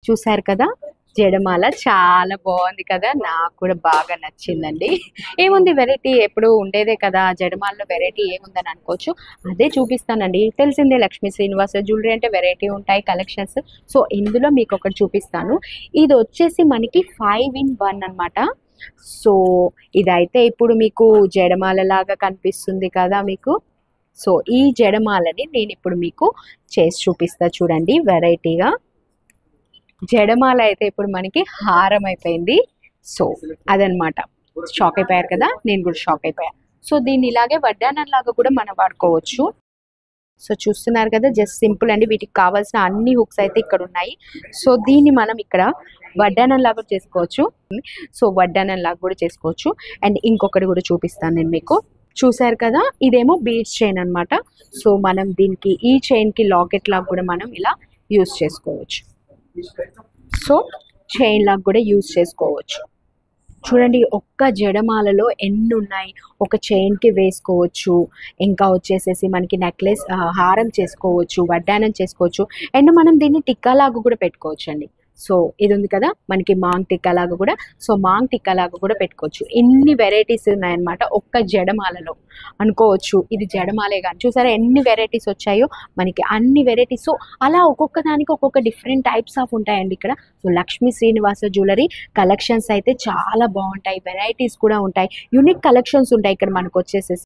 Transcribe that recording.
చూసారు కదా, జడమాల చాలా బాగుంది కదా, నాకు కూడా బాగా నచ్చిందండి. ఏముంది వెరైటీ, ఎప్పుడు ఉండేదే కదా, జడమాలలో వెరైటీ ఏముందని అనుకోవచ్చు. అదే చూపిస్తానండి, తెలిసిందే లక్ష్మీ శ్రీనివాస జ్యువెలరీ అంటే వెరైటీ ఉంటాయి కలెక్షన్స్. సో ఇందులో మీకు ఒకటి చూపిస్తాను. ఇది వచ్చేసి మనకి 5 in 1 అనమాట. సో ఇదైతే ఇప్పుడు మీకు జడమాల లాగా కనిపిస్తుంది కదా మీకు. సో ఈ జడమాలని నేను ఇప్పుడు మీకు చేసి చూపిస్తా చూడండి వెరైటీగా. జడమాల అయితే ఇప్పుడు మనకి హారం అయిపోయింది. సో అదనమాట, షాక్ అయిపోయారు కదా, నేను కూడా షాక్ అయిపోయా. సో దీన్ని ఇలాగే వడ్డానం లాగా కూడా మనం వాడుకోవచ్చు. సో చూస్తున్నారు కదా, జస్ట్ సింపుల్ అండి. వీటికి కావాల్సిన అన్ని హుక్స్ అయితే ఇక్కడ ఉన్నాయి. సో దీన్ని మనం ఇక్కడ వడ్డానం లాగా చేసుకోవచ్చు. సో వడ్డానం లాగా కూడా చేసుకోవచ్చు. అండ్ ఇంకొకటి కూడా చూపిస్తాను నేను మీకు. చూసారు కదా, ఇదేమో బీడ్స్ చైన్ అనమాట. సో మనం దీనికి ఈ చైన్కి లాకెట్ లాగా కూడా మనం ఇలా యూస్ చేసుకోవచ్చు. సో చైన్ లాగా కూడా యూజ్ చేసుకోవచ్చు. చూడండి, ఒక్క జడమాలలో ఎన్ని ఉన్నాయి. ఒక చైన్కి వేసుకోవచ్చు, ఇంకా వచ్చేసేసి మనకి నెక్లెస్ హారం చేసుకోవచ్చు, వడ్డానం చేసుకోవచ్చు. అండ్ మనం దీన్ని టిక్కా లాగా కూడా పెట్టుకోవచ్చు అండి. సో ఇది ఉంది కదా మనకి మాంగ్ టిక్కా లాగా కూడా, సో మాంగ్ టిక్కా లాగా కూడా పెట్టుకోవచ్చు. ఎన్ని వెరైటీస్ ఉన్నాయన్నమాట ఒక్క జడమాలలో అనుకోవచ్చు. ఇది జడమాలే కానీ చూసారా ఎన్ని వెరైటీస్ వచ్చాయో మనకి, అన్ని వెరైటీస్. సో అలా ఒక్కొక్క దానికి ఒక్కొక్క డిఫరెంట్ టైప్స్ ఆఫ్ ఉంటాయండి ఇక్కడ. So Lakshmi Srinivasa jewellery collections అయితే చాలా బాగుంటాయి, వెరైటీస్ కూడా ఉంటాయి, యూనిక్ కలెక్షన్స్ ఉంటాయి ఇక్కడ మనకు వచ్చేసేసి.